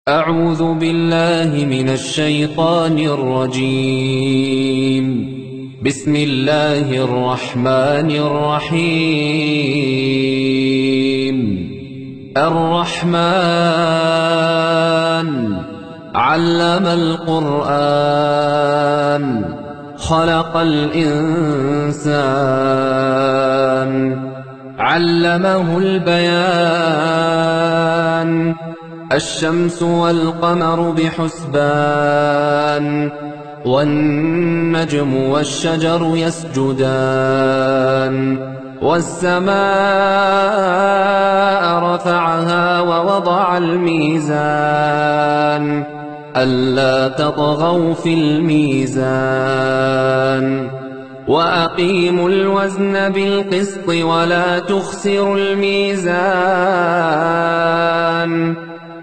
أعوذ بالله من الشيطان الرجيم. بسم الله الرحمن الرحيم. الرحمن علم القرآن خلق الإنسان علمه البيان الشمس والقمر بحسبان والنجم والشجر يسجدان والسماء رفعها ووضع الميزان ألا تطغوا في الميزان وأقيموا الوزن بالقسط ولا تخسروا الميزان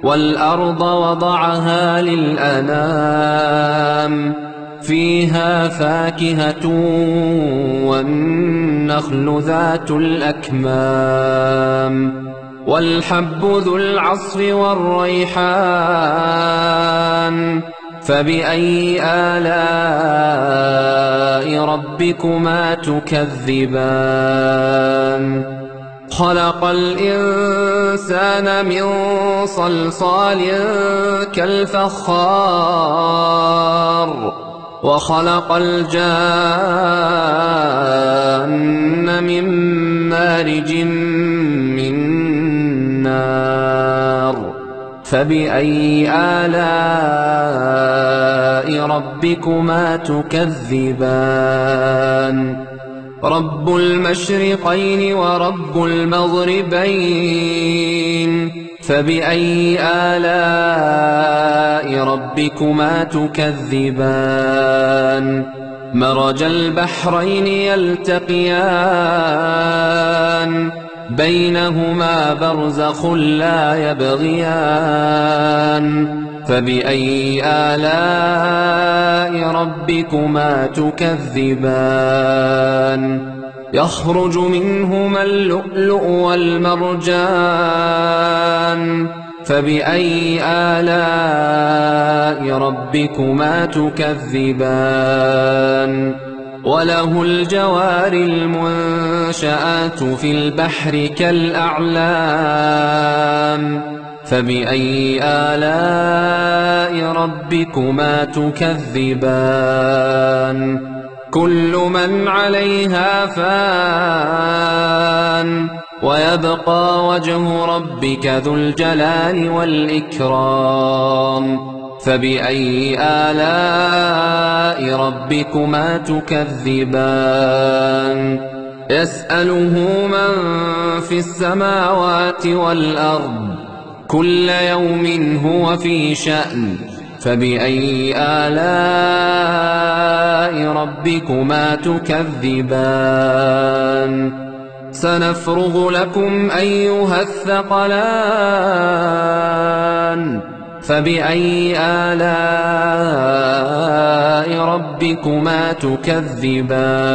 والأرض وضعها للأنام فيها فاكهة والنخل ذات الأكمام والحب ذو العصف والريحان فبأي آلاء ربكما تكذبان خلق الإنسان من صلصال كالفخار وخلق الجان من مارج من نار فبأي آلاء ربكما تكذبان رب المشرقين ورب المغربين فبأي آلاء ربكما تكذبان مرج البحرين يلتقيان بينهما برزخ لا يبغيان فبأي آلاء ربكما تكذبان يخرج منهما اللؤلؤ والمرجان فبأي آلاء ربكما تكذبان وله الجوار المنشآت في البحر كالأعلام فبأي آلاء ربكما تكذبان كل من عليها فان ويبقى وجه ربك ذو الجلال والإكرام فبأي آلاء ربكما تكذبان يسأله من في السماوات والأرض كل يوم هو في شأن فبأي آلاء ربكما تكذبان سنفرغ لكم أيها الثقلان فبأي آلاء ربكما تكذبان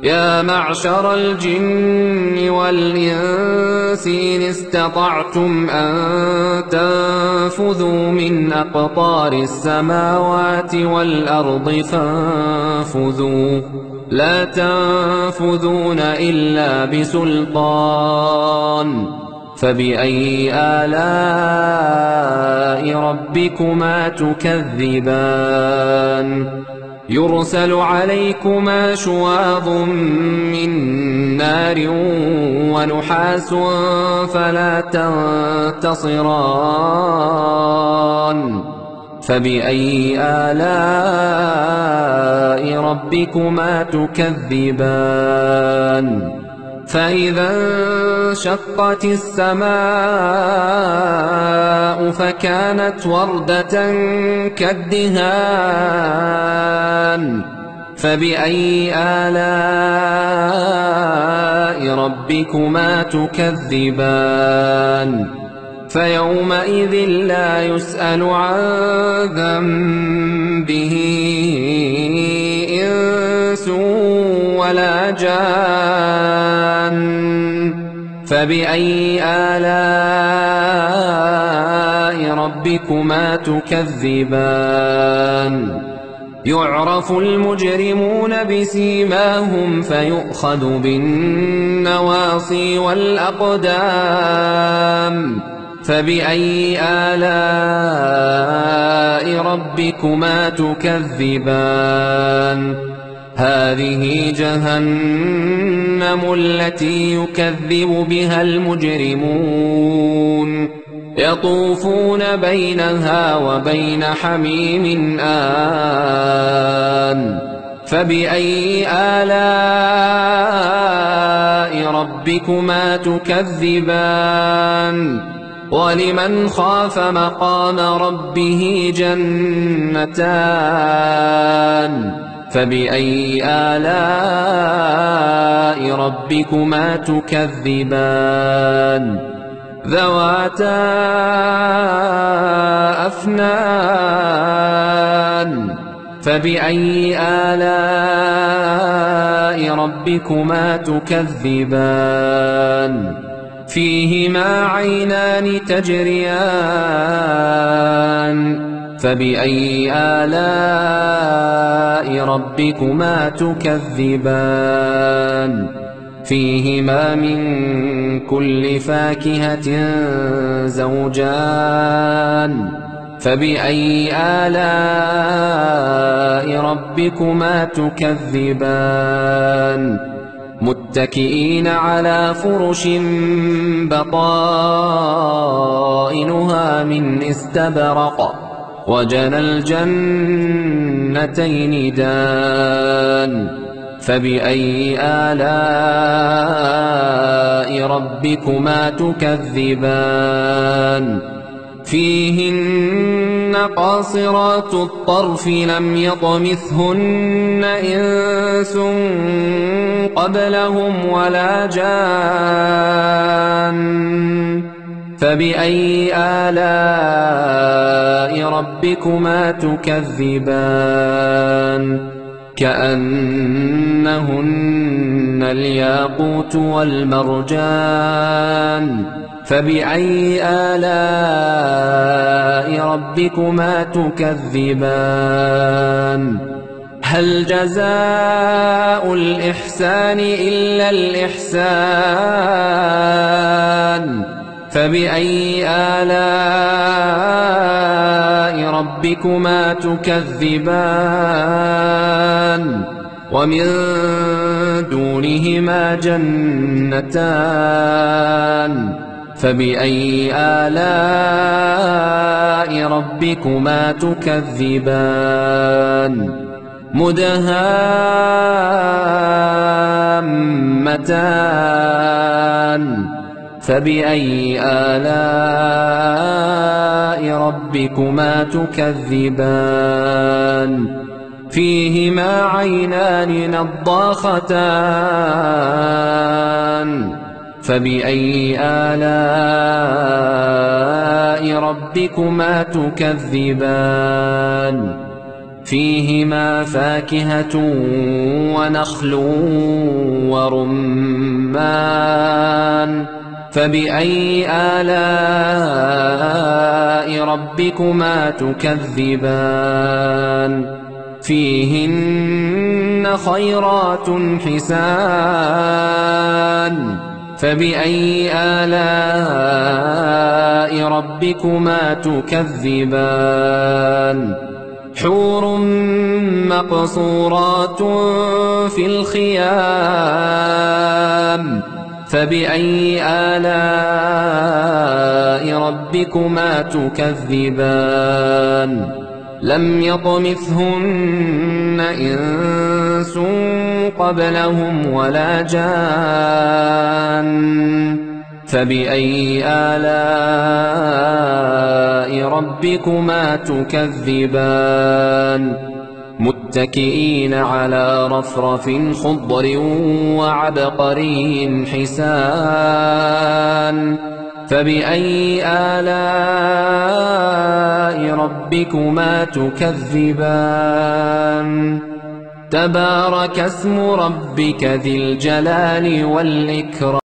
يا معشر الجن والإنس إن استطعتم أن تنفذوا من أقطار السماوات والأرض فانفذوا لا تنفذون إلا بسلطان فبأي آلاء ربكما تكذبان يرسل عليكما شواظ من نار ونحاس فلا تنتصران فبأي آلاء ربكما تكذبان فإذا انشقت السماء فكانت وردة كالدهان فبأي آلاء ربكما تكذبان فيومئذ لا يسأل عن ذنبه إنس ولا جان فبأي آلاء ربكما تكذبان يعرف المجرمون بسيماهم فيؤخذ بالنواصي والأقدام فبأي آلاء ربكما تكذبان هذه جهنم التي يكذب بها المجرمون يطوفون بينها وبين حميم آن فبأي آلاء ربكما تكذبان ولمن خاف مقام ربه جنتان فبأي آلاء ربكما تكذبان ذواتا أفنان فبأي آلاء ربكما تكذبان فيهما عينان تجريان فبأي آلاء ربكما تكذبان فيهما من كل فاكهة زوجان فبأي آلاء ربكما تكذبان متكئين على فرش بطائنها من استبرق وجنى الجنتين دان فبأي آلاء ربكما تكذبان فيهن قاصرات الطرف لم يطمثهن إنس قبلهم ولا جان فبأي آلاء ربكما تكذبان كأنهن الياقوت والمرجان فبأي آلاء ربكما تكذبان هل جزاء الإحسان إلا الإحسان فبأي آلاء ربكما تكذبان ومن دونهما جنتان فبأي آلاء ربكما تكذبان مدهامتان فبأي آلاء ربكما تكذبان فيهما عينان نضاختان فبأي آلاء ربكما تكذبان فيهما فاكهة ونخل ورمان فبأي آلاء ربكما تكذبان فيهن خيرات حسان فبأي آلاء ربكما تكذبان حور مقصورات في الخيام فبأي آلاء ربكما تكذبان لم يطمثهن إنس قبلهم ولا جان فبأي آلاء ربكما تكذبان متكئين على رفرف خضر وعبقري حسان فبأي آلاء ربكما تكذبان تبارك اسم ربك ذي الجلال والإكرام